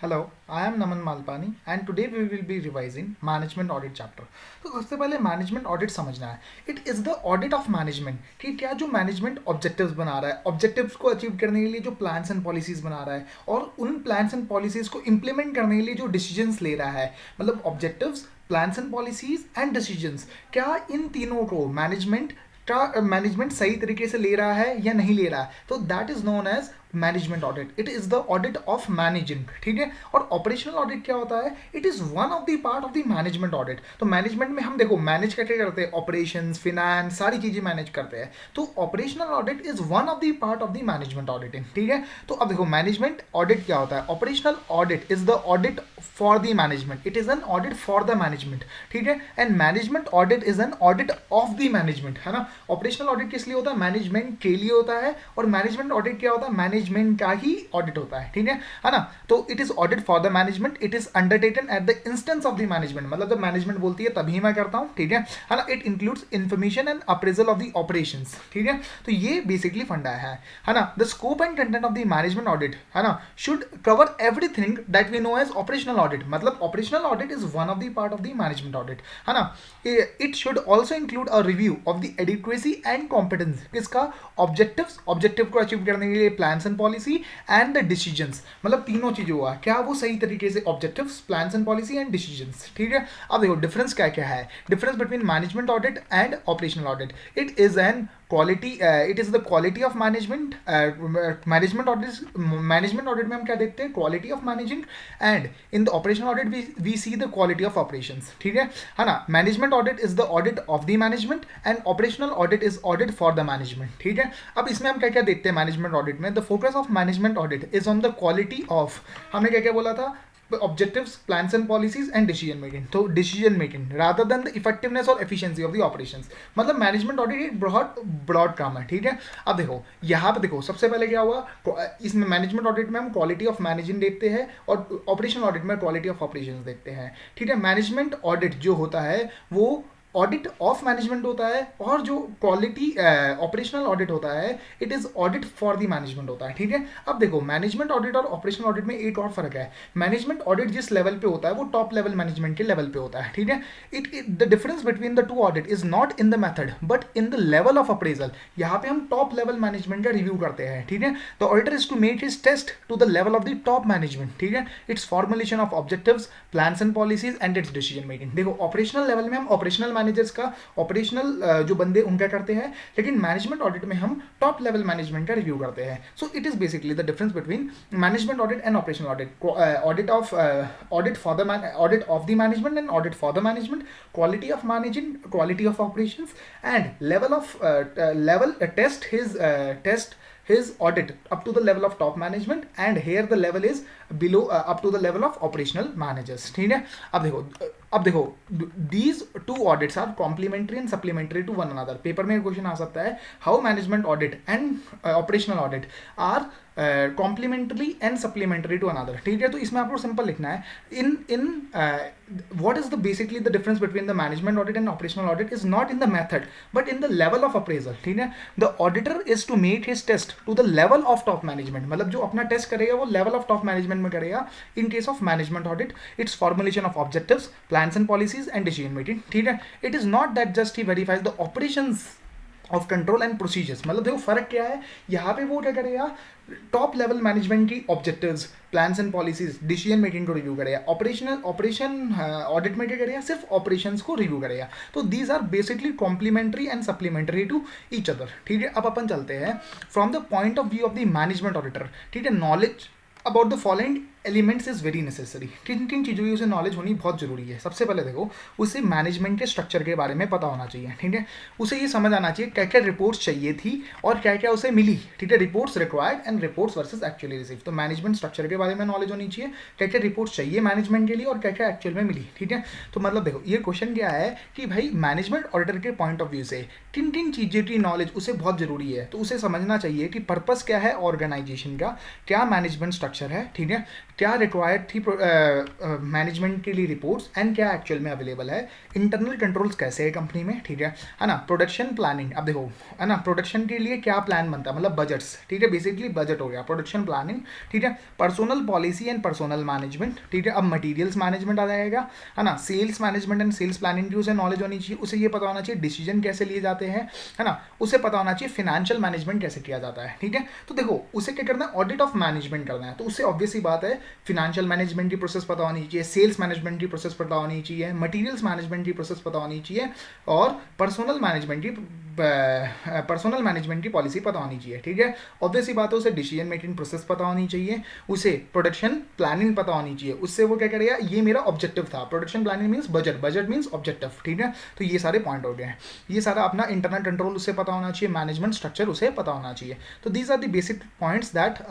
Hello, I am Naman Malpani and today we will be revising management audit chapter. तो सबसे पहले management audit समझना है. It is the audit of management कि क्या जो मैनेजमेंट ऑब्जेक्टिव्स बना रहा है, ऑब्जेक्टिव्स को अचीव करने के लिए जो प्लान्स एंड पॉलिसीज बना रहा है और उन प्लान्स एंड पॉलिसीज को इम्प्लीमेंट करने के लिए जो डिसीजंस ले रहा है, मतलब objectives, plans and policies and decisions, क्या इन तीनों को मैनेजमेंट सही तरीके से ले रहा है या नहीं ले रहा है. तो that is known as management audit. It is the audit of managing. ठीक है. और ऑपरेशनल ऑडिट क्या होता है? It is one of the part of the management audit. तो मैनेजमेंट में हम देखो मैनेज करके करते हैं, ऑपरेशंस, फिनेंस, सारी चीजें मैनेज करते हैं. तो operational audit is one of the part of the management auditing. ठीक है. तो अब देखो मैनेजमेंट ऑडिट क्या होता है. Operational audit is the audit for the management. It is an audit for the management. ठीक है. And management audit is an audit of the management. है ना. ऑपरेशनल ऑडिट किस लिए होता है? मैनेजमेंट के लिए होता है. और मैनेजमेंट ऑडिट क्या होता है? मैनेजमेंट का ही ऑडिट होता है. ठीक है ना. तो it is audit for the management. It is undertaken at the instance of the management. मतलब जब मैनेजमेंट बोलती है तभी मैं करता हूं. ठीक है ना. It includes information and appraisal of the operations. ठीक है. तो ये बेसिकली फंडा है ना. The scope and content of the management audit है ना should cover everything that we know as operational audit. मतलब operational audit is one of the part of the management audit. है ना. It should also include a review of the adequacy and competence. किसका? Objectives. Objective को achieve करने के लिए plans and policy and the decisions. मतलब तीनों चीजें हुआ, क्या वो सही तरीके से objectives, plans and policy and decisions. ठीक है. अब देखो डिफरेंस क्या क्या है. Difference between management audit and operational audit. It is an quality. It is the quality of management. Management audit में हम क्या देखते हैं? Quality of managing. And in the operational audit we see the quality of operations. ठीक है ना. Management audit is the audit of the management and operational audit is audit for the management. ठीक है. अब इसमें हम क्या क्या देखते हैं मैनेजमेंट ऑडिट में? The focus of management audit is on the quality of, हमने क्या क्या बोला था? Objectives, plans and policies and decision making. तो decision making rather than the effectiveness और एफिशिएंसी ऑफ द ऑपरेशंस. मतलब मैनेजमेंट ऑडिट एक बहुत ब्रॉड काम है. ठीक है. अब देखो यहाँ पे देखो सबसे पहले क्या हुआ. इसमें मैनेजमेंट ऑडिट में हम क्वालिटी ऑफ मैनेजिंग देखते हैं और ऑपरेशनल ऑडिट में क्वालिटी ऑफ ऑपरेशंस देखते हैं. ठीक है. मैनेजमेंट ऑडिट जो होता है वो ऑडिट ऑफ मैनेजमेंट होता है और जो क्वालिटी ऑपरेशनल ऑडिट होता है it is audit for the management होता है. ठीक है. अब देखो मैनेजमेंट ऑडिट और ऑपरेशनल ऑडिट में एक और फर्क है. मैनेजमेंट ऑडिट जिस लेवल पे होता है वो टॉप लेवल मैनेजमेंट के लेवल पे होता है. ठीक है. The difference between the two audit is not in the method but in the level of appraisal. यहाँ पे हम टॉप लेवल मैनेजमेंट का रिव्यू करते हैं. ठीक है. The auditor is to make his test to the level of the top management. ठीक है. Its formulation of objectives, plans and policies and its decision making. देखो ऑपरेशनल लेवल में हम ऑपरेशनल मैनेजर्स का, ऑपरेशनल जो बंदे उनका करते हैं, लेकिन मैनेजमेंट ऑडिट में हम टॉप लेवल मैनेजमेंट का रिव्यू करते हैं. So it is basically the difference between management audit and operational audit. Audit for the audit of the management and audit for the management, quality of managing, quality of operations and level of level test his audit up to the level of top management and here the level is below up to the level of operational managers. ठीक है. अब देखो these two audits are complementary and supplementary to one another. Paper में question आ सकता है how management audit and operational audit are complementary and supplementary to another. ठीक है. तो इसमें आपको सिंपल लिखना है in what is the basically the difference between the management audit and operational audit is not in the method but in the level of appraisal. ठीक है. The auditor is to make his test to the level of top management. मतलब जो अपना test करेगा वो level of top management में करेगा. In case of management audit it's formulation of objectives, plans and policies and decision making. ठीक है. It is not that just he verifies the operations of control and procedures. मतलब देखो फर्क क्या है. यहाँ पे वो क्या करेगा? टॉप लेवल मैनेजमेंट की objectives, plans and policies, decision making को रिव्यू करेगा. ऑपरेशन ऑडिट में क्या करेगा? सिर्फ ऑपरेशंस को रिव्यू करेगा. तो these are basically complementary and supplementary to each other. ठीक है. अब अपन चलते हैं from the point of view of the management auditor. ठीक है. Knowledge about the following elements is very necessary. किन किन चीज़ों की उसे नॉलेज होनी बहुत जरूरी है. सबसे पहले देखो उसे मैनेजमेंट के स्ट्रक्चर के बारे में पता होना चाहिए. ठीक है. उसे ये समझ आना चाहिए क्या क्या रिपोर्ट्स चाहिए थी और क्या क्या उसे मिली. ठीक है. Reports required and reports versus actually receive. तो मैनेजमेंट स्ट्रक्चर के बारे में नॉलेज होनी चाहिए, क्या क्या रिपोर्ट्स चाहिए मैनेजमेंट के लिए और क्या क्या एक्चुअल में मिली. ठीक है. तो मतलब देखो ये क्वेश्चन क्या है कि भाई मैनेजमेंट ऑडिटर के पॉइंट ऑफ व्यू से किन किन चीज़ों की नॉलेज उसे बहुत जरूरी है. तो उसे समझना चाहिए कि पर्पस क्या है ऑर्गेनाइजेशन का, क्या मैनेजमेंट स्ट्रक्चर है. ठीक है. क्या रिक्वायर्ड थी मैनेजमेंट के लिए रिपोर्ट्स एंड क्या एक्चुअल में अवेलेबल है, इंटरनल कंट्रोल्स कैसे है कंपनी में, ठीक है ना, प्रोडक्शन प्लानिंग, अब देखो है ना प्रोडक्शन के लिए क्या प्लान बनता है, मतलब बजट्स, ठीक है, बेसिकली बजट हो गया, प्रोडक्शन प्लानिंग, ठीक है, personal policy and personal management, ठीक है, अब मटीरियल्स मैनेजमेंट आ जाएगा, है ना, sales management and sales planning की उसे नॉलेज होनी चाहिए, उसे ये पता होना चाहिए डिसीजन कैसे लिए जाते हैं, है ना, उसे पता होना चाहिए फाइनेंशियल मैनेजमेंट कैसे किया जाता है, ठीक है। तो देखो उसे क्या करना है, ऑडिट ऑफ मैनेजमेंट करना है, तो उससे ऑब्वियस ही बात है फाइनेंशियल मैनेजमेंट की प्रोसेस पता होनी चाहिए, सेल्स मैनेजमेंट की प्रोसेस पता होनी चाहिए, मटीरियल्स मैनेजमेंट की प्रोसेस पता होनी चाहिए, और पर्सनल मैनेजमेंट की पॉलिसी पता होनी चाहिए, ठीक है। ऑब्वियस ही बात है उसे डिसीजन मेकिंग प्रोसेस पता होनी चाहिए, उसे प्रोडक्शन प्लानिंग पता होनी चाहिए, उससे वो क्या करेगा, ये मेरा ऑब्जेक्टिव था, production planning means budget, budget means objective, ठीक है। तो ये सारे पॉइंट हो गए हैं, ये सारा अपना इंटरनल कंट्रोल उसे पता होना चाहिए, मैनेजमेंट स्ट्रक्चर उसे पता होना चाहिए। तो these are the basic points that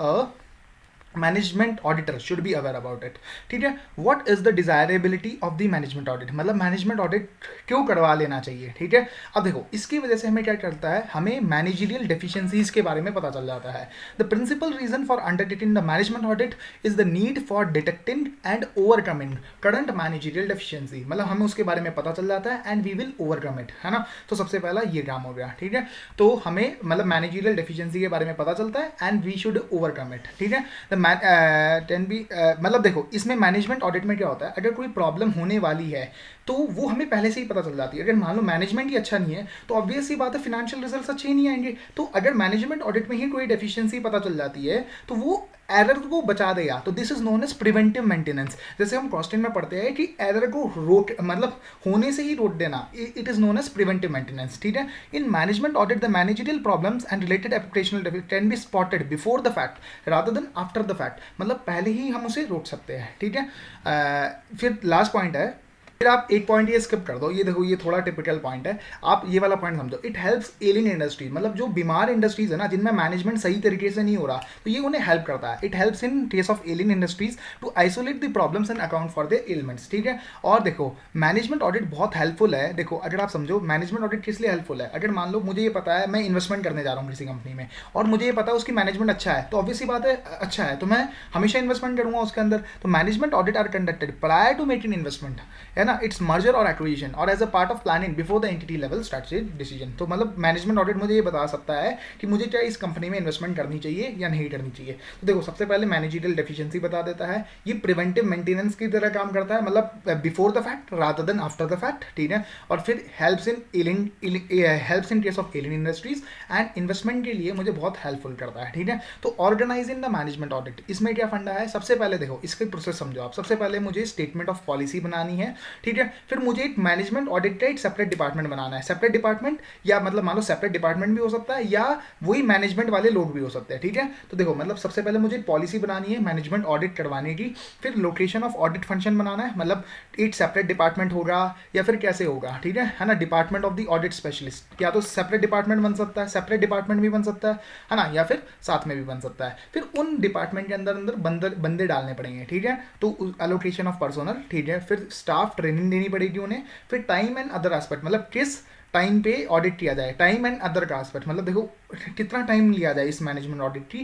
management auditor should be aware about it, ठीक है। What is the desirability of the management audit, मतलब मैनेजमेंट ऑडिट क्यों करवा लेना चाहिए, ठीक है। अब देखो इसकी वजह से हमें क्या करता है, हमें मैनेजरियल डेफिशिएंसीज के बारे में पता चल जाता है। The principal reason for undertaking the management audit is the need for detecting and overcoming current managerial deficiency, मतलब हमें उसके बारे में पता चल जाता है and we will overcome it, है ना। तो सबसे पहला ये काम हो गया, ठीक है। तो हमें मतलब मैनेजरियल डेफिशिएंसी के बारे में पता चलता है and we should overcome it, ठीक है। मतलब देखो इसमें मैनेजमेंट ऑडिट में क्या होता है, अगर कोई प्रॉब्लम होने वाली है तो वो हमें पहले से ही पता चल जाती है। अगर मान लो मैनेजमेंट ही अच्छा नहीं है तो ऑब्वियस सी बात है फिनेंशियल रिजल्ट्स अच्छे ही नहीं आएंगे। तो अगर मैनेजमेंट ऑडिट में ही कोई डेफिशिएंसी पता चल जाती है तो वो एरर को बचा देगा, तो this is known as preventive maintenance. जैसे हम कॉस्टिंग में पढ़ते हैं कि एरर को रोक मतलब होने से ही रोक देना, it is known as preventive maintenance, ठीक है। In management audit the managerial problems and related operational deficit can be spotted before the fact rather than after the fact, मतलब पहले ही हम उसे रोक सकते हैं, ठीक है। फिर लास्ट पॉइंट है, फिर आप एक पॉइंट ये स्किप कर दो, ये देखो ये थोड़ा टिपिकल पॉइंट है, आप ये वाला पॉइंट समझो। इट हेल्प्स एलिंग इंडस्ट्रीज, मतलब जो बीमार इंडस्ट्रीज है ना जिनमें मैनेजमेंट सही तरीके से नहीं हो रहा, तो ये उन्हें हेल्प करता है। It helps in case of ailing industries to isolate the problems and account for the elements, ठीक है। और देखो मैनेजमेंट ऑडिट बहुत हेल्पफुल है। देखो अगर आप समझो मैनेजमेंट ऑडिट किस लिए हेल्पफुल है, अगर मान लो मुझे ये पता है मैं इन्वेस्टमेंट करने जा रहा हूँ किसी कंपनी में और मुझे ये पता है उसकी मैनेजमेंट अच्छा है, तो ऑब्वियसली बात है अच्छा है तो मैं हमेशा इन्वेस्टमेंट करूंगा उसके अंदर। तो management audit are conducted prior to making investment, है ना, इट्स मर्जर और एक्विजिशन और as a part of planning before the entity level strategic decision. तो मतलब मैनेजमेंट ऑडिट मुझे ये बता सकता है कि मुझे क्या इस कंपनी में इन्वेस्टमेंट करनी चाहिए या नहीं करनी चाहिए। तो देखो सबसे पहले मैनेजरियल डेफिशिएंसी बता देता है, ये प्रिवेंटिव मेंटेनेंस की तरह काम करता है, मतलब before the fact rather than after the fact, ठीक है। और फिर helps in case of alien industries and investment के लिए मुझे बहुत हेल्पफुल करता है, ठीक है। तो ऑर्गेनाइजिंग द मैनेजमेंट ऑडिट, इसमें क्या फंडा है, सबसे पहले देखो इसकी प्रोसेस समझो आप। सबसे पहले मुझे स्टेटमेंट ऑफ पॉलिसी बनानी है, ठीक है। फिर मुझे एक मैनेजमेंट ऑडिट का एक सेपरेट डिपार्टमेंट बनाना है। सेपरेट डिपार्टमेंट या मतलब मान लो सेपरेट डिपार्टमेंट भी हो सकता है या वही मैनेजमेंट वाले लोग भी हो सकते हैं, ठीक है। तो देखो मतलब सबसे पहले मुझे पॉलिसी बनानी है मैनेजमेंट ऑडिट करवाने की, फिर लोकेशन ऑफ ऑडिट फंक्शन बनाना है, मतलब एक सेपरेट डिपार्टमेंट होगा या फिर कैसे होगा, ठीक है ना। Department of the audit specialist, या तो सेपरेट डिपार्टमेंट बन सकता है, सेपरेट डिपार्टमेंट भी बन सकता है ना, या फिर साथ में भी बन सकता है। फिर उन डिपार्टमेंट के अंदर अंदर बंदे डालने पड़ेंगे, ठीक है। तो एलोकेशन ऑफ पर्सोनल, ठीक है। फिर स्टाफ ट्रेनिंग देनी पड़ेगी उन्हें, फिर टाइम एंड अदर एस्पेक्ट, मतलब किस टाइम पे ऑडिट किया जाए, टाइम एंड अदर का एस्पेक्ट, मतलब देखो कितना टाइम लिया जाए इस मैनेजमेंट ऑडिट की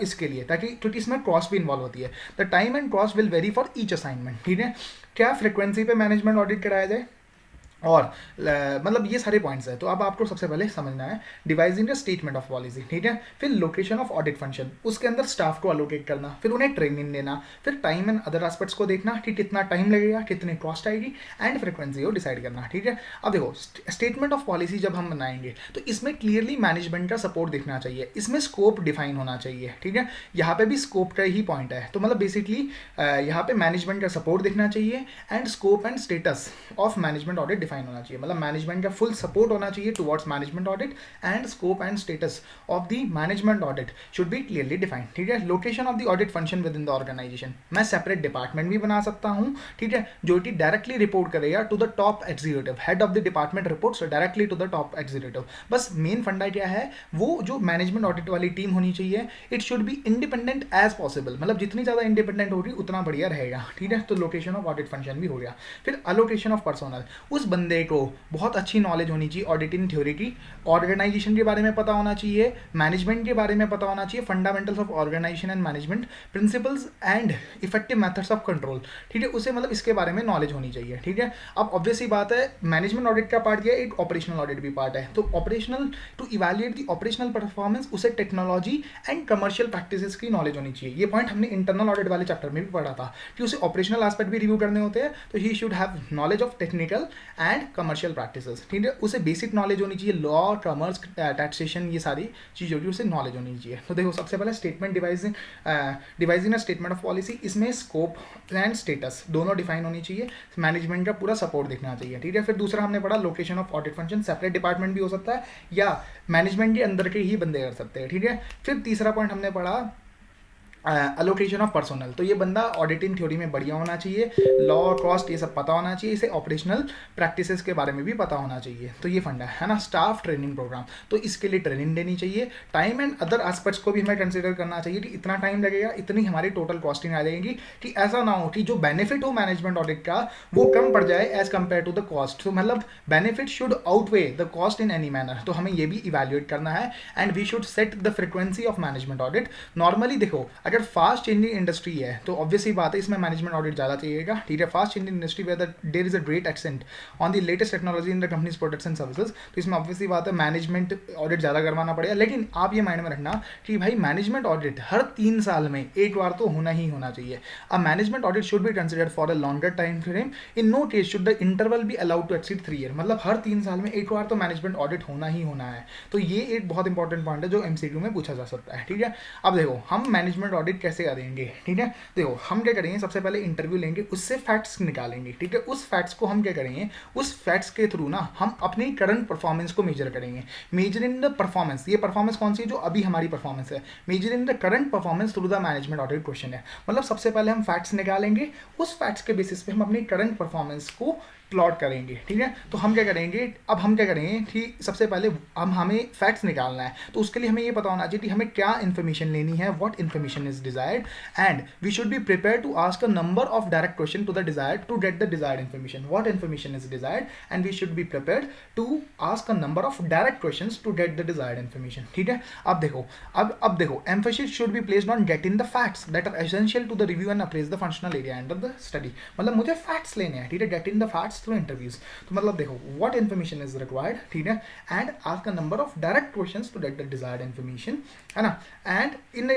इसके लिए, ताकि क्योंकि इसमें कॉस्ट भी इन्वॉल्व होती है। The time and cost will very for each assignment, ठीक है। क्या फ्रिक्वेंसी पे मैनेजमेंट ऑडिट कराया जाए और मतलब ये सारे पॉइंट्स हैं। तो अब आपको सबसे पहले समझना है devising the statement of policy, ठीक है। फिर लोकेशन ऑफ ऑडिट फंक्शन, उसके अंदर स्टाफ को अलोकेट करना, फिर उन्हें ट्रेनिंग देना, फिर टाइम एंड अदर एस्पेक्ट्स को देखना कि कितना टाइम लगेगा, कितनी कॉस्ट आएगी एंड फ्रिक्वेंसी को डिसाइड करना, ठीक है। अब देखो स्टेटमेंट ऑफ पॉलिसी जब हम बनाएंगे तो इसमें क्लियरली मैनेजमेंट का सपोर्ट दिखना चाहिए, इसमें स्कोप डिफाइन होना चाहिए, ठीक है। यहाँ पे भी स्कोप का ही पॉइंट है, तो मतलब बेसिकली यहाँ पे मैनेजमेंट का सपोर्ट दिखना चाहिए and scope and status of management audit define होना चाहिए, मतलब मैनेजमेंट का फुल सपोर्ट होना चाहिए towards management audit and scope and status of the management audit should be clearly defined, ठीक है। Location of the audit function within the organisation, मैं separate department भी बना सकता हूं, ठीक है, जो कि डायरेक्टली रिपोर्ट करेगा to the top executive, head of the department reports directly to the top executive. बस मेन फंडा क्या है, वो जो मैनेजमेंट ऑडिट वाली टीम होनी चाहिए it should be independent as possible, मतलब जितनी ज़्यादा इंडिपेंडेंट होगी उतना बढ़िया रहेगा, ठीक है। तो लोकेशन ऑफ ऑडिट फंक्शन भी हो गया। फिर अलोकेशन ऑफ पर्सोनल, उस बंदे बंदे को बहुत अच्छी नॉलेज होनी चाहिए ऑडिटिंग थ्योरी की, ऑर्गेनाइजेशन के बारे में पता होना चाहिए, मैनेजमेंट के बारे में पता होना चाहिए, fundamentals of organisation and management, principles and effective methods of control, ठीक है, उसे मतलब इसके बारे में नॉलेज होनी चाहिए, ठीक है। अब ऑब्वियस ही बात है, मैनेजमेंट ऑडिट का पार्ट है, एक ऑपरेशनल ऑडिट भी पार्ट है, तो operational to evaluate the operational performance उसे टेक्नोलॉजी एंड कमर्शियल प्रैक्टिसेस की नॉलेज होनी चाहिए। ये पॉइंट हमने इंटरनल ऑडिट वाले चैप्टर में भी पढ़ा था कि उसे ऑपरेशनल एस्पेक्ट भी रिव्यू करने होते हैं, तो he should have knowledge of technical and commercial practices, ठीक है। उसे बेसिक नॉलेज होनी चाहिए, लॉ, कॉमर्स, टैक्सेशन, ये सारी चीज़ों की उसे नॉलेज होनी चाहिए। तो देखो सबसे पहले statement devising a statement of policy, इसमें स्कोप एंड स्टेटस दोनों डिफाइन होनी चाहिए, मैनेजमेंट का पूरा सपोर्ट दिखना चाहिए, ठीक है। फिर दूसरा हमने पढ़ा location of audit function, separate department भी हो सकता है या मैनेजमेंट के अंदर के ही बंदे कर सकते हैं, ठीक है। फिर तीसरा पॉइंट हमने पढ़ा अलोकेशन ऑफ पर्सोनल, तो ये बंदा ऑडिटिंग थ्योरी में बढ़िया होना चाहिए, लॉ, कॉस्ट, ये सब पता होना चाहिए, इसे ऑपरेशनल प्रैक्टिसेस के बारे में भी पता होना चाहिए, तो ये फंडा है ना। स्टाफ ट्रेनिंग प्रोग्राम, तो इसके लिए ट्रेनिंग देनी चाहिए, टाइम एंड अदर एस्पेक्ट्स को भी हमें कंसिडर करना चाहिए कि इतना टाइम लगेगा, इतनी हमारी टोटल कॉस्टिंग आ जाएगी, कि ऐसा ना हो कि जो बेनिफिट हो मैनेजमेंट ऑडिट का वो कम पड़ जाए as compare to the cost, तो मतलब benefit should outweigh the cost in any manner, तो हमें ये भी इवैल्यूएट करना है and we should set the frequency of management audit. Normally देखो अगर फास्ट चेंजिंग इंडस्ट्री है तो ऑब्वियसली बात है इसमें मैनेजमेंट ऑडिट ज़्यादा चाहिएगा, ठीक है। Fast changing industry where there is a great accent on the latest technology in the companies products and services, तो इसमें ऑब्वियसली बात है मैनेजमेंट ऑडिट ज़्यादा करवाना पड़ेगा। लेकिन आप ये माइंड में रखना कि भाई मैनेजमेंट ऑडिट हर 3 साल में एक बार तो होना ही होना चाहिए। अब management audit should be considered for a longer time frame, in no case should the interval be allowed to exceed 3 year, मतलब हर 3 साल में एक बार तो मैनेजमेंट ऑडिट होना ही होना है, तो ये एक बहुत इंपॉर्टेंट पॉइंट है जो एमसीक्यू में पूछा जा सकता है, ठीक है। अब देखो हम मैनेजमेंट ऑडिट कैसे करेंगे, ठीक है। देखो हम क्या करेंगे, सबसे पहले इंटरव्यू लेंगे, उससे फैक्ट्स निकालेंगे, ठीक है। उस फैक्ट्स को हम क्या करेंगे, उस फैक्ट्स के थ्रू ना हम अपनी करंट परफॉर्मेंस को मेजर करेंगे। मेजर इन द परफॉर्मेंस, ये परफॉर्मेंस कौन सी है, जो अभी हमारी परफॉर्मेंस है, measure in the current performance through the management audit question है, मतलब सबसे पहले हम फैक्ट्स निकालेंगे, उस फैक्ट्स के बेसिस पे हम अपनी करंट परफॉर्मेंस को प्लॉट करेंगे, ठीक है। तो हम क्या करेंगे, अब हम क्या करेंगे कि सबसे पहले हमें फैक्ट्स निकालना है, तो उसके लिए हमें ये पता होना चाहिए कि हमें क्या इन्फॉर्मेशन लेनी है, what information is desired and we should be prepare to ask a number of direct question to the desired to get the desired information, what information is desired and we should be prepared to ask a number of direct questions to get the desired information, ठीक है। अब देखो emphasis should be placed on getting the facts that are essential to the review and appraise the functional area under the study, मतलब मुझे facts लेने हैं, ठीक है, getting the facts through interviews, तो मतलब देखो व्हाट इन्फॉर्मेशन इज रिक्वायर्ड, ठीक है, and ask a number of direct questions to get the desired information, है ना। And in the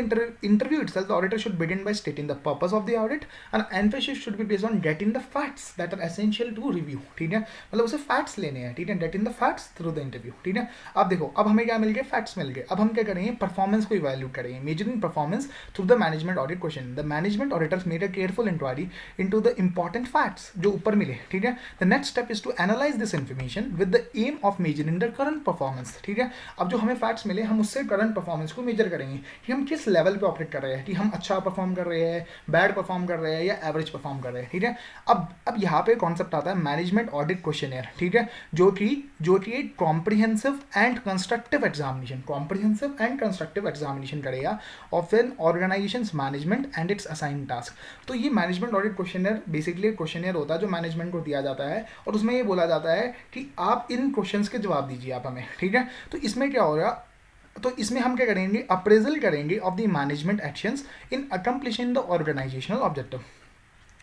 interview itself the auditor should begin by stating the purpose of the audit and emphasis should be based on getting the facts that are essential to review, ठीक है, मतलब उसे facts लेने हैं, ठीक है, getting the facts through the interview, ठीक है। अब देखो अब हमें क्या मिल गए, फैक्ट्स मिल गए, अब हम क्या करेंगे, परफॉर्मेंस को इवैल्यूएट करेंगे, measuring performance through the management audit question, the management auditors made a careful inquiry into the important facts जो ऊपर मिले, ठीक है। The next step is to analyse this information with the aim of measuring the current performance, ठीक है। अब जो हमें फैक्ट्स मिले हम उससे करंट परफॉर्मेंस को मेजर करेंगे कि हम किस लेवल पे ऑपरेट कर रहे हैं, कि हम अच्छा परफॉर्म कर रहे हैं, बैड परफॉर्म कर रहे हैं या एवरेज परफॉर्म कर रहे हैं, ठीक है। अब यहाँ पे कॉन्सेप्ट आता है मैनेजमेंट ऑडिट क्वेश्चनर, ठीक है, जो कि एक कॉम्प्रिहेंसिव एंड कंस्ट्रक्टिव एग्जामिनेशन करेगा of an organisations management and its assign task. तो ये management audit questionnaire basically questionnaire होता है जो मैनेजमेंट को दिया जाता है और उसमें ये बोला जाता है कि आप इन क्वेश्चंस के जवाब दीजिए आप हमें, ठीक है। तो इसमें क्या होगा, तो इसमें हम क्या करेंगे, अप्रेजल करेंगे of the management actions in accomplishing the organisational objective.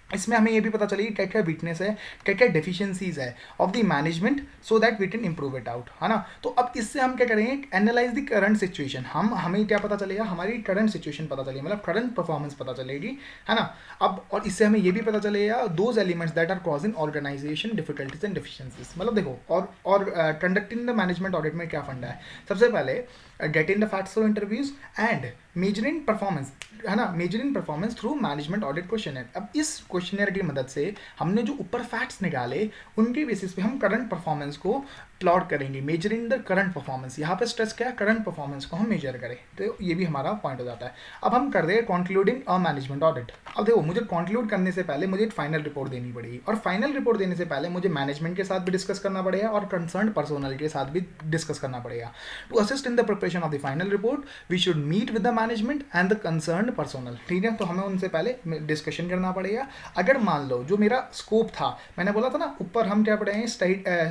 इसमें हमें ये भी पता चलेगी क्या क्या वीकनेस है, क्या क्या डेफिशिएंसीज है of the management so that we can improve it out, है ना। तो अब इससे हम क्या करेंगे, एनालाइज द करंट सिचुएशन, हमें क्या पता चलेगा, हमारी करंट सिचुएशन पता चलेगी, मतलब करंट परफॉर्मेंस पता चलेगी, है ना। अब और इससे हमें ये भी पता चलेगा those elements that are causing organisation difficulties and deficiencies, मतलब देखो और कंडक्टिंग द मैनेजमेंट ऑडिट में क्या फंडा है, सबसे पहले getting the facts through interviews and measuring performance, है ना, measuring performance through management audit questionnaire. अब इस क्वेश्चनर की मदद से हमने जो ऊपर फैक्ट्स निकाले उनके बेसिस पे हम करंट परफॉर्मेंस को प्लॉट करेंगे, मेजरिंग द करंट परफॉर्मेंस। यहाँ पे स्ट्रेस क्या है, करंट परफॉर्मेंस को हम मेजर करें, तो ये भी हमारा पॉइंट हो जाता है। अब हम कर रहे हैं कंक्लूडिंग अ मैनेजमेंट ऑडिट। अब देखो मुझे कंक्लूड करने से पहले मुझे एक फाइनल रिपोर्ट देनी पड़ेगी, और फाइनल रिपोर्ट देने से पहले मुझे मैनेजमेंट के साथ भी डिस्कस करना पड़ेगा और कंसर्न पर्सनल के साथ भी डिस्कस करना पड़ेगा। To assist in the preparation of the final report we should meet with the management and the concern personal, ठीक है। तो हमें उनसे पहले डिस्कशन करना पड़ेगा। अगर मान लो जो मेरा स्कोप था, मैंने बोला था ना ऊपर हम क्या पढ़े हैं,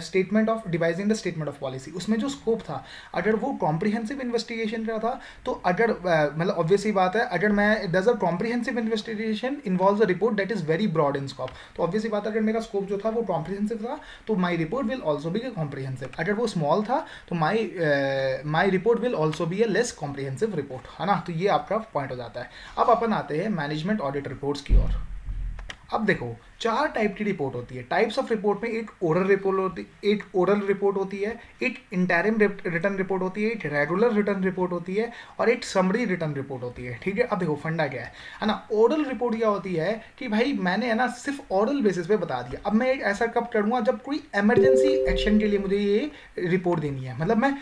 statement of devising the statement of policy, उसमें जो स्कोप था अगर वो कॉम्प्रिहेंसिव इन्वेस्टिगेशन का था, तो अगर मतलब ऑब्वियसली बात है, अगर मैं does a comprehensive investigation involves a report that is very broad in scope, तो ऑब्वियसली बात है अगर मेरा स्कोप जो था वो कॉम्प्रिहेंसिव था तो माई report will also be comprehensive. अगर वो स्मॉल था तो माई report will also be A less comprehensive report, है ना। तो ये आपका पॉइंट हो जाता है। अब अपन आते हैं मैनेजमेंट ऑडिट रिपोर्ट्स की ओर। अब देखो 4 टाइप की रिपोर्ट होती है। टाइप्स ऑफ रिपोर्ट में एक ओरल रिपोर्ट होती है, एक इंटरिम रिटर्न रिपोर्ट होती है, एक रेगुलर रिटर्न रिपोर्ट होती है, और एक समरी रिटर्न रिपोर्ट होती है, ठीक है। अब देखो फंडा क्या है ना। ओरल रिपोर्ट क्या होती है कि भाई मैंने है ना सिर्फ ओरल बेसिस पे बता दिया। अब मैं एक ऐसा कब करूँगा जब कोई इमरजेंसी एक्शन के लिए मुझे ये रिपोर्ट देनी है, मतलब मैं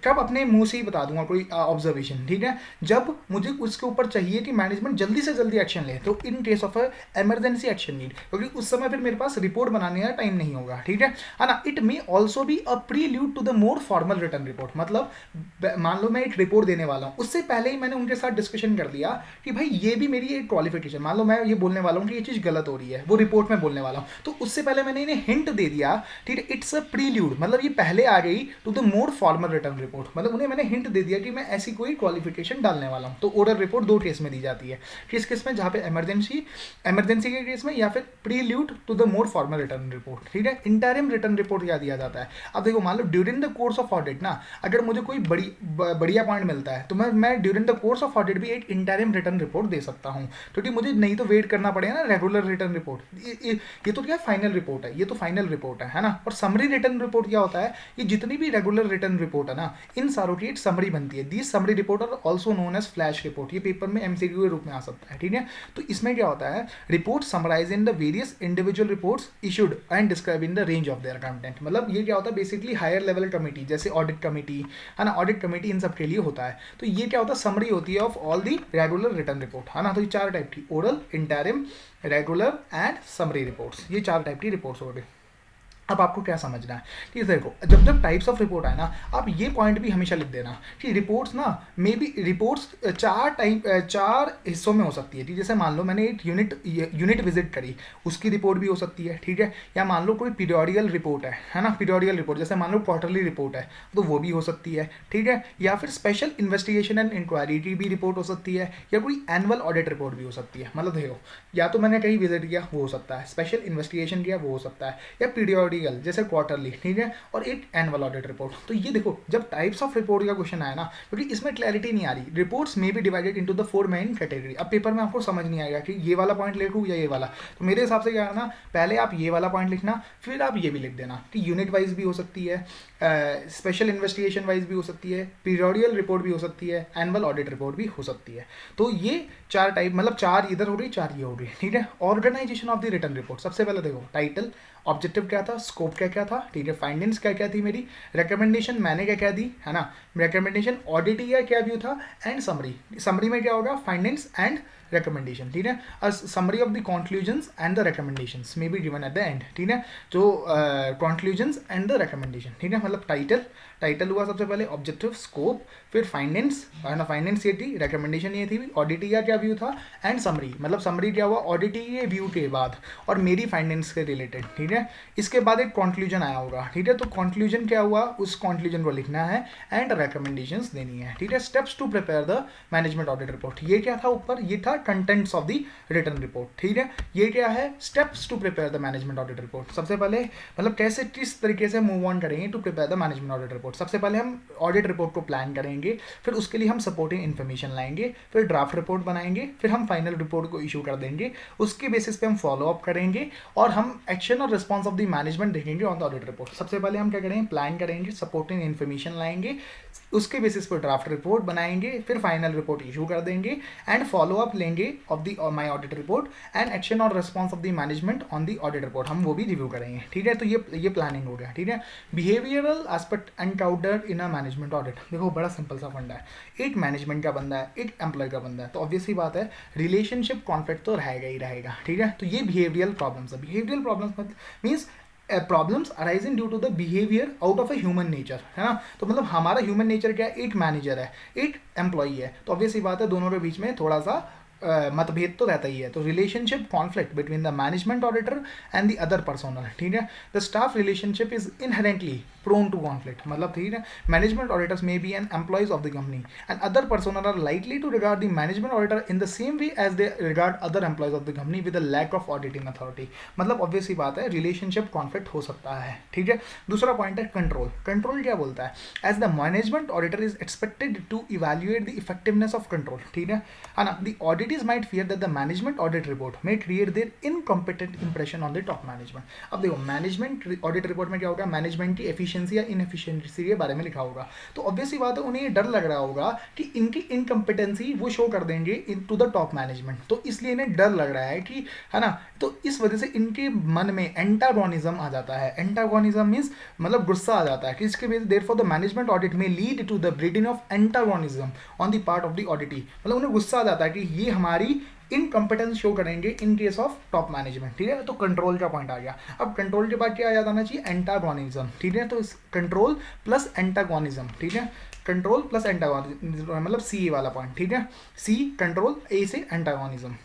कब अपने मुंह से ही बता दूंगा कोई ऑब्जर्वेशन, ठीक है, जब मुझे उसके ऊपर चाहिए कि मैनेजमेंट जल्दी से जल्दी एक्शन ले, तो इन case of emergency action need, क्योंकि उस समय फिर मेरे पास रिपोर्ट बनाने का टाइम नहीं होगा, ठीक है ना। It may also be a prelude to the more formal return report, मतलब मान लो मैं एक रिपोर्ट देने वाला हूँ, उससे पहले ही मैंने उनके साथ डिस्कशन कर लिया कि भाई ये भी मेरी एक क्वालिफिकेशन, मान लो मैं ये बोलने वाला हूँ कि ये चीज़ गलत हो रही है, वो रिपोर्ट में बोलने वाला हूँ, तो उससे पहले मैंने इन्हें हिंट दे दिया, ठीक है। इट्स अ प्रील्यूड, मतलब ये पहले आ गई to the more formal return report, मतलब उन्हें मैंने हिंट दे दिया कि मैं ऐसी कोई क्वालिफिकेशन डालने वाला हूं। तो ओरल रिपोर्ट 2 केस में दी जाती है, किस केस में, जहां पे इमरजेंसी के केस में, या फिर prelude to the more formal return report, ठीक है। इंटरिम रिटर्न रिपोर्ट क्या दिया जाता है। अब देखो मान लो during the course of audit ना, अगर मुझे कोई बढ़िया पॉइंट मिलता है तो मैं during the course of audit भी एक इंटरिम रिटर्न रिपोर्ट दे सकता हूं, क्योंकि मुझे नहीं तो वेट करना पड़ेगा ना रेगुलर रिटर्न रिपोर्ट। ये तो क्या फाइनल रिपोर्ट है, ये तो फाइनल रिपोर्ट है ना। और समरी रिटर्न रिपोर्ट क्या होता है, ये जितनी भी रेगुलर रिटर्न रिपोर्ट है ना, इन सारों की समरी बनती है। This summary report are also known as flash report, ये पेपर में एमसीक्यू के रूप में आ सकता है, ठीक है। तो इसमें क्या होता है, report summarise in the various individual reports issued and describe in the range of their content, मतलब ये क्या होता है बेसिकली हायर लेवल कमेटी, जैसे ऑडिट कमेटी है ना, ऑडिट कमेटी इन सब के लिए होता है। तो ये क्या होता है, समरी होती है of all the regular return report, है ना। तो ये 4 टाइप की, oral, interim, regular and summary reports, ये 4 टाइप की रिपोर्ट्स हो गई। अब आपको क्या समझना है, ठीक है। देखो जब टाइप्स ऑफ रिपोर्ट आए ना, आप ये पॉइंट भी हमेशा लिख देना कि रिपोर्ट्स ना मे बी रिपोर्ट्स 4 हिस्सों में हो सकती है, ठीक। जैसे मान लो मैंने एक यूनिट विजिट करी, उसकी रिपोर्ट भी हो सकती है, ठीक है। या मान लो कोई पीरियडिकल रिपोर्ट है ना, पीरियडिकल रिपोर्ट, जैसे मान लो क्वार्टरली रिपोर्ट है तो वो भी हो सकती है, ठीक है। या फिर स्पेशल इन्वेस्टिगेशन एंड इंक्वायरी की भी रिपोर्ट हो सकती है, या कोई एनुअल ऑडिट रिपोर्ट भी हो सकती है। मतलब देखो या तो मैंने कहीं विजिट किया वो हो सकता है, स्पेशल इन्वेस्टिगेशन किया वो हो सकता है, या पीरियडिकल जैसे क्वार्टरली, ठीक है, और एक एनुअल ऑडिट रिपोर्ट। तो ये देखो जब टाइप्स ऑफ रिपोर्ट का क्वेश्चन आया ना, क्योंकि इसमें क्लैरिटी नहीं आ रही, रिपोर्ट्स में भी divided into the 4 main category. अब पेपर में आपको समझ नहीं आएगा कि ये वाला पॉइंट लिखूं या ये वाला, तो मेरे हिसाब से क्या है ना, पहले आप ये वाला पॉइंट लिखना, फिर आप ये भी लिख देना कि यूनिट वाइज भी हो सकती है, स्पेशल इन्वेस्टिगेशन वाइज भी हो सकती है, पीरियडिकल रिपोर्ट भी हो सकती है, एनुअल ऑडिट रिपोर्ट भी हो सकती है। तो ये 4 टाइप, मतलब 4 इधर हो रही, 4 ये हो रही, ठीक है। Organisation of the return report, सबसे पहले देखो टाइटल, ऑब्जेक्टिव क्या था, स्कोप क्या क्या था, ठीक है, फाइंडिंग्स क्या क्या थी मेरी, रिकमेंडेशन मैंने क्या क्या दी, है ना, रिकमेंडेशन ऑडिट का क्या व्यू था, एंड समरी में क्या होगा, फाइंडिंग्स एंड recommendation, ठीक है। a summary of the conclusions and the recommendations may be given at the end, ठीक है। जो conclusions and the recommendation, ठीक है, मतलब टाइटल हुआ सबसे पहले, ऑब्जेक्टिव, स्कोप, फिर फाइंडिंग्स, फाइंडिंग्स ये थी, रिकमेंडेशन ये थी, ऑडिट का क्या व्यू था, एंड समरी, मतलब समरी क्या हुआ ऑडिट के व्यू के बाद और मेरी फाइंडिंग्स के रिलेटेड, ठीक है। इसके बाद एक कंक्लूजन आया होगा, ठीक है। तो कंक्लूजन क्या हुआ, उस कंक्लूजन को लिखना है एंड रिकमेंडेशंस देनी है, ठीक है। Steps to prepare the management audit report, ये क्या था ऊपर, ये था contents of the return report, ठीक है। ये क्या है, steps to prepare the management audit report. सबसे पहले मतलब कैसे, किस तरीके से मूव ऑन करेंगे to prepare the management audit report. सबसे पहले हम ऑडिट रिपोर्ट को प्लान करेंगे, फिर उसके लिए हम सपोर्टिंग इन्फॉर्मेशन लाएंगे, फिर ड्राफ्ट रिपोर्ट बनाएंगे, फिर हम फाइनल रिपोर्ट को इशू कर देंगे, उसके बेसिस पे हम फॉलो अप करेंगे और हम एक्शन और रिस्पॉन्स ऑफ द मैनेजमेंट देखेंगे ऑन द ऑडिट रिपोर्ट। सबसे पहले हम क्या करेंगे, प्लान करेंगे, सपोर्टिंग इन्फॉर्मेशन लाएंगे, उसके बेसिस पर ड्राफ्ट रिपोर्ट बनाएंगे, फिर फाइनल रिपोर्ट इशू कर देंगे एंड फॉलो अप लेंगे of the my audit report and action और response of the management on the audit report, हम वो भी रिव्यू करेंगे, ठीक है। तो ये प्लानिंग हो गया, ठीक है। Behavioural aspect encountered in a management audit, देखो बड़ा सिंपल सा फंडा है, एक मैनेजमेंट का बंदा है, एक एम्प्लॉय का बंदा है, तो ऑब्वियसली बात है रिलेशनशिप कॉन्फ्लिक्ट तो रहेगा ही रहेगा, ठीक है। तो ये बिहेवियरल प्रॉब्लम्स है। बिहेवियरल प्रॉब्लम्स मतलब means problems arising due to the behaviour out of a human nature, है ना। तो मतलब हमारा ह्यूमन नेचर क्या है, एक मैनेजर है, एक एम्प्लॉई है, तो ऑब्वियसली बात है दोनों के बीच में थोड़ा सा मतभेद तो रहता ही है। तो relationship conflict between the management auditor and the other personnel, ठीक है। The staff relationship is inherently prone to conflict, मतलब ठीक है management auditors may be an employees of the company and other personnel are likely to regard the management auditor in the same way as they regard other employees of the company with a lack of auditing authority, मतलब obviously बात है relationship conflict हो सकता है, ठीक है। दूसरा point है कंट्रोल। कंट्रोल क्या बोलता है, as the management auditor is expected to evaluate the effectiveness of control, ठीक है ना। The auditors might fear that the management audit report may create their incompetent impression on the top management। अब देखो management audit report में क्या होगा, management की efficiency या इनएफिशिएंसी के बारे में लिखा होगा, तो ऑब्वियसली बात है उन्हें ये डर लग रहा होगा कि इनकी इनकम्पिटेंसी वो शो कर देंगे टू द टॉप मैनेजमेंट, तो इसलिए इन्हें डर लग रहा है कि, है ना, तो इस वजह से इनके मन में एंटागोनिज्म आ जाता है। एंटागोनिज्म मीन्स मतलब गुस्सा आ जाता है कि इसके वजह देयरफॉर द मैनेजमेंट ऑडिट में lead to the breeding of antagonism on the part of the auditee, मतलब उन्हें गुस्सा आ जाता है कि ये हमारी इनकम्पिटेंस शो करेंगे इन केस ऑफ टॉप मैनेजमेंट, ठीक है। तो कंट्रोल का पॉइंट आ गया। अब कंट्रोल के बाद क्या आ जाना चाहिए, एंटागोनिज्म, ठीक है। तो इस कंट्रोल प्लस एंटागोनिज्म, ठीक है, कंट्रोल प्लस एंटागोनिज्म मतलब सी वाला पॉइंट, ठीक है। सी कंट्रोल, ए से एंटागोनिज्म,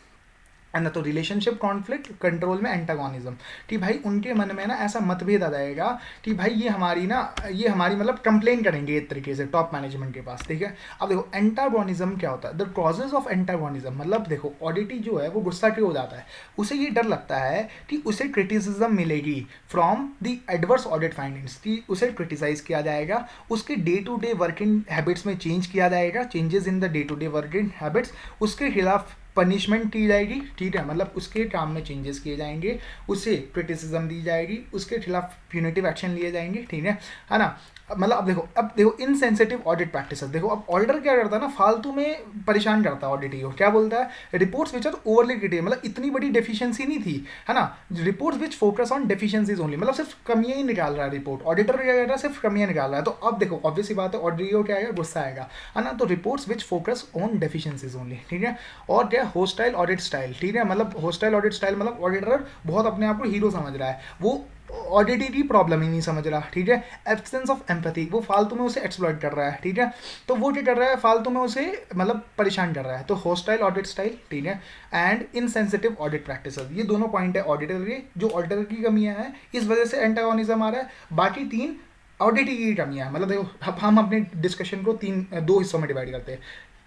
है ना। तो रिलेशनशिप कॉन्फ्लिक्ट, कंट्रोल में एंटागोनिज्म, कि भाई उनके मन में ना ऐसा मतभेद आ जाएगा कि भाई ये हमारी मतलब कंप्लेन करेंगे एक तरीके से टॉप मैनेजमेंट के पास, ठीक है। अब देखो एंटागोनिज्म क्या होता है, द कॉजेज ऑफ एंटागोनिज्म, मतलब देखो ऑडिटी जो है वो गुस्सा क्यों हो जाता है, उसे ये डर लगता है कि उसे क्रिटिसिज्म मिलेगी from the adverse audit findings, कि उसे क्रिटिसाइज किया जाएगा, उसके day to day working habits में चेंज किया जाएगा, changes in the day to day working habits, उसके खिलाफ पनिशमेंट की जाएगी, ठीक है, मतलब उसके काम में चेंजेस किए जाएंगे, उसे क्रिटिसिज्म दी जाएगी, उसके खिलाफ प्यूनिटिव एक्शन लिए जाएंगे, ठीक है ना। मतलब अब देखो इनसेंसिटिव ऑडिट प्रैक्टिसेस, देखो अब ऑडिटर क्या करता है ना, फालतू में परेशान करता है ऑडिटी को, क्या बोलता है, reports which are overly critical, मतलब इतनी बड़ी डेफिशिएंसी नहीं थी, है ना, reports which focus on deficiencies only, मतलब सिर्फ कमियां ही निकाल रहा है रिपोर्ट, ऑडिटर क्या कर रहा है, सिर्फ कमियां निकाल रहा है। तो अब देखो ऑब्वियसली बात है ऑडिटर को क्या आएगा, गुस्सा आएगा, है ना। तो reports which focus on deficiencies only, ठीक है। और क्या होस्टाइल ऑडिट स्टाइल, ठीक है, मतलब होस्टाइल ऑडिट स्टाइल मतलब ऑडिटर बहुत अपने आप को हीरो समझ रहा है, वो ऑडिटी की प्रॉब्लम ही नहीं समझ रहा, ठीक है। एब्सेंस ऑफ एम्पैथी, वो फालतू में उसे एक्सप्लॉइट कर रहा है, ठीक है। तो वो क्या कर रहा है, फालतू में उसे मतलब परेशान कर रहा है। तो होस्टाइल ऑडिट स्टाइल, ठीक है, एंड इनसेंसिटिव ऑडिट प्रैक्टिसेस, ये दोनों पॉइंट है ऑडिटर के, जो ऑडिटर की कमियां हैं इस वजह से एंटागोनिज्म आ रहा है। बाकी तीन ऑडिटी की कमियां, मतलब देखो अब हम अपने डिस्कशन को दो हिस्सों में डिवाइड करते हैं।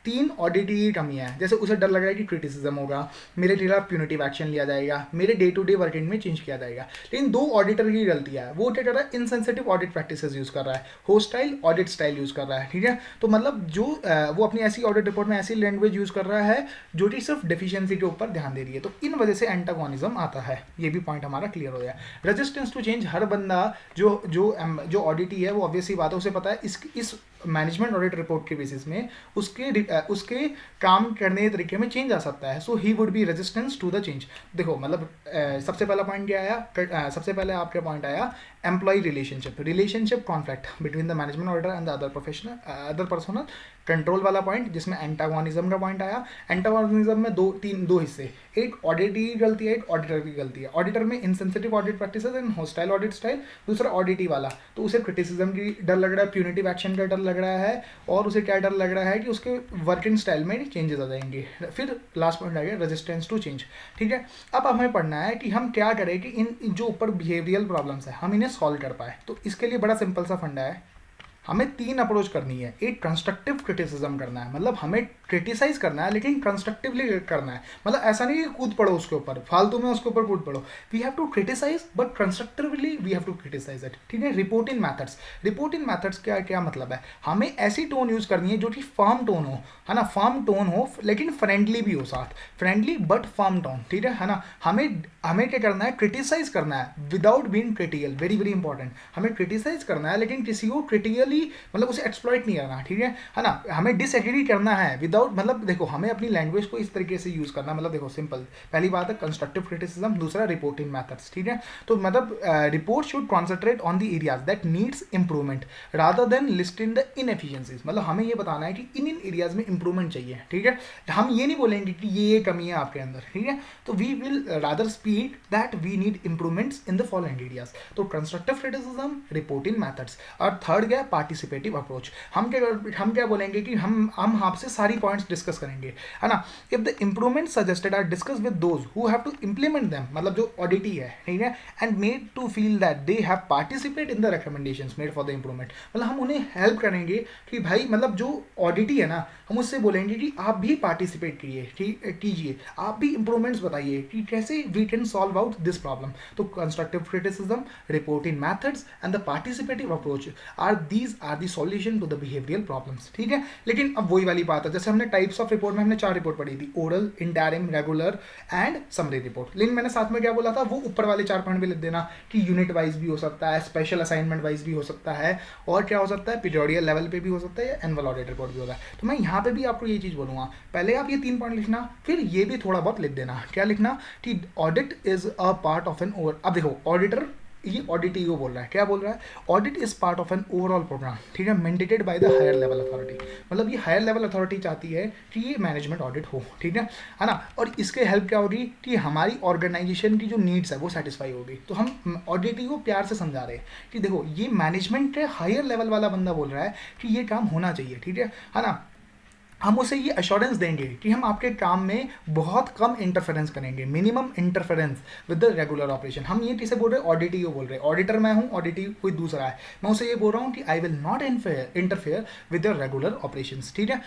तीन ऑडिटी की कमियां हैं, जैसे उसे डर लग रहा है कि क्रिटिसिज्म होगा, मेरे खिलाफ प्यूनिटिव एक्शन लिया जाएगा, मेरे डे टू डे वर्किंग में चेंज किया जाएगा। लेकिन दो ऑडिटर की गलतियां है, वो क्या कर रहा है, इनसेंसिटिव ऑडिट प्रैक्टिसेस यूज कर रहा है, होस्टाइल ऑडिट स्टाइल यूज कर रहा है, ठीक है। तो मतलब जो वो अपनी ऐसी ऑडिट रिपोर्ट में ऐसी लैंग्वेज यूज कर रहा है जो कि सिर्फ डेफिशिएंसी के ऊपर ध्यान दे रही है, तो इन वजह से एंटागोनिज्म आता है। ये भी पॉइंट हमारा क्लियर हो गया। रेजिस्टेंस टू चेंज, हर बंदा जो ऑडिटी है वो ऑब्वियसली बात है उसे पता है इस मैनेजमेंट ऑडिट रिपोर्ट के बेसिस में उसके काम करने के तरीके में चेंज आ सकता है, so he would be resistance to the change. देखो मतलब सबसे पहला पॉइंट क्या आया, सबसे पहले आपका पॉइंट आया employ relationship conflict between the management auditor and the other personal, control वाला पॉइंट जिसमें एंटागोनिज्म का पॉइंट आया। एंटागोनिज्म में दो हिस्से, एक ऑडिटर की गलती है, एक ऑडिटर की गलती है। ऑडिटर में insensitive audit practices and hostile audit style, दूसरा ऑडिटी वाला तो उसे क्रिटिसिज्म की डर लग रहा है, प्यूनिटिव एक्शन का डर लग रहा है, और उसे क्या डर लग रहा है कि उसके वर्किंग स्टाइल में चेंजेस आ जाएंगे। फिर लास्ट पॉइंट आ गया रेजिस्टेंस टू चेंज, ठीक है। अब हमें पढ़ना है कि हम क्या करें कि इन जो ऊपर बिहेवियरल प्रॉब्लम्स है हम इन्हें सॉल्व कर पाए। तो इसके लिए बड़ा सिंपल सा फंडा है, हमें तीन अप्रोच करनी है। एक कंस्ट्रक्टिव क्रिटिसिज्म करना है, मतलब हमें क्रिटिसाइज करना है लेकिन कंस्ट्रक्टिवली करना है, मतलब ऐसा नहीं कि कूद पड़ो उसके ऊपर, फालतू में उसके ऊपर कूद पड़ो। We have to criticise but constructively we have to criticise it, ठीक है। रिपोर्ट इन मैथड्स क्या मतलब है, हमें ऐसी टोन यूज करनी है जो कि फर्म टोन हो, है ना, फर्म टोन हो लेकिन फ्रेंडली भी हो, साथ फ्रेंडली बट फर्म टोन, ठीक है ना। हमें क्या करना है, क्रिटिसाइज करना है without being critical, very very important. हमें क्रिटिसाइज करना है लेकिन किसी को क्रिटिकल इलीगली मतलब उसे एक्सप्लॉइट नहीं करना, ठीक है ना, हमें डिसएग्री करना है विदाउट, मतलब देखो हमें अपनी लैंग्वेज को इस तरीके से यूज़ करना, मतलब देखो सिंपल, पहली बात है कंस्ट्रक्टिव क्रिटिसिज्म, दूसरा रिपोर्टिंग मेथड्स, ठीक है। तो मतलब report should concentrate on the areas that needs improvement rather than list in the inefficiencies, मतलब हमें ये बताना है कि इन एरियाज में इंप्रूवमेंट चाहिए, ठीक है। हम ये नहीं बोलेंगे कि ये कमी है आपके अंदर, ठीक है। तो we will rather speak that we need improvements in the following areas. तो कंस्ट्रक्टिव क्रिटिसिज्म, रिपोर्टिंग मेथड्स, और थर्ड क्या, पार्टिसिपेटिव अप्रोच। हम क्या बोलेंगे कि हम आपसे सारी पॉइंट्स डिस्कस करेंगे, है ना। If the improvement suggested are discuss with those who have to implement them, मतलब जो ऑडिटी है, ठीक है, and made to feel that they have participate in the recommendations made for the improvement, मतलब हम उन्हें हेल्प करेंगे कि भाई मतलब जो ऑडिटी है ना, हम उससे बोलेंगे कि आप भी पार्टिसिपेट कीजिए, आप भी इंप्रूवमेंट्स बताइए कि कैसे we can solve out this problem. तो constructive criticism, reporting methods and the participative approach are the solution to the behavioural problems, ठीक है। लेकिन अब वही वाली बात है, जैसे हमने टाइप्स ऑफ रिपोर्ट में हमने 4 रिपोर्ट पढ़ी थी, oral, interim, regular and summary report. लेकिन मैंने साथ में क्या बोला था, वो ऊपर वाले 4 पॉइंट भी लिख देना कि यूनिट वाइज भी हो सकता है, स्पेशल असाइनमेंट वाइज भी हो सकता है, और क्या हो सकता है, पीरियडियल लेवल पे भी हो सकता है, या एनुअल ऑडिट रिपोर्ट भी होता है। तो मैं यहाँ पे भी आपको ये चीज़ बोलूँगा, पहले आप ये 3 पॉइंट लिखना, फिर ये भी थोड़ा बहुत लिख देना। क्या लिखना कि audit is a part of an over, अब देखो ऑडिटर ये ऑडिटी को बोल रहा है, क्या बोल रहा है, audit is part of an overall programme, ठीक है, mandated by the higher level authority, मतलब ये हायर लेवल अथॉरिटी चाहती है कि ये मैनेजमेंट ऑडिट हो, ठीक है ना। और इसके हेल्प क्या होगी कि हमारी ऑर्गेनाइजेशन की जो नीड्स है वो सेटिस्फाई होगी। तो हम ऑडिटी को प्यार से समझा रहे हैं कि देखो ये मैनेजमेंट के हायर लेवल वाला बंदा बोल रहा है कि ये काम होना चाहिए, ठीक है ना। हम उसे ये अश्योरेंस देंगे कि हम आपके काम में बहुत कम इंटरफेरेंस करेंगे, minimum interference with the regular operation. हम ये किसे बोल रहे हैं, ऑडिटी को बोल रहे हैं, ऑडिटर मैं हूँ, ऑडिटी कोई दूसरा है, मैं उसे ये बोल रहा हूँ कि आई will not interfere with the regular operations, ठीक है।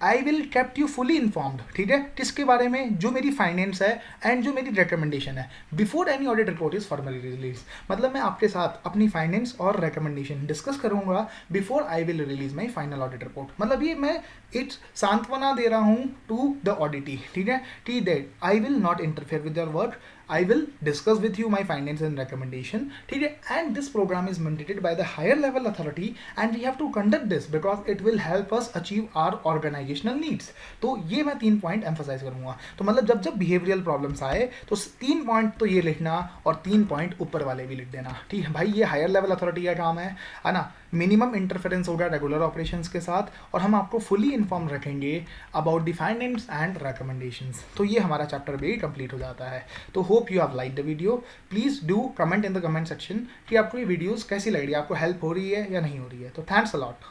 I will kept you fully informed, ठीक है, किसके बारे में, जो मेरी फाइनेंस है एंड जो मेरी रिकमेंडेशन है, before any audit report is formally release, मतलब मैं आपके साथ अपनी फाइनेंस और रिकमेंडेशन डिस्कस करूंगा before I will release my final audit report. मतलब ये मैं इट्स सांत्वना दे रहा हूँ टू द ऑडिटी, ठीक है, टी that I will not interfere with your work, I will discuss with you my finance and recommendation, ठीक है, and this programme is mandated by the higher level authority and we have to conduct this because it will help us achieve our organisational needs. तो ये मैं 3 point emphasise करूंगा। तो मतलब जब जब बिहेवियरल प्रॉब्लम्स आए तो 3 पॉइंट तो ये लिखना और 3 पॉइंट ऊपर वाले भी लिख देना, ठीक है भाई, ये हायर लेवल अथॉरिटी का काम है ना। मिनिमम इंटरफेरेंस होगा रेगुलर ऑपरेशंस के साथ, और हम आपको फुली इन्फॉर्म रखेंगे about the finance and recommendations. तो ये हमारा चैप्टर भी कंप्लीट हो जाता है। तो hope you have like the video, please do comment in the comment section कि आपको ये वीडियोस कैसी लग रही है, आपको हेल्प हो रही है या नहीं हो रही है। तो थैंक्स अ लॉट।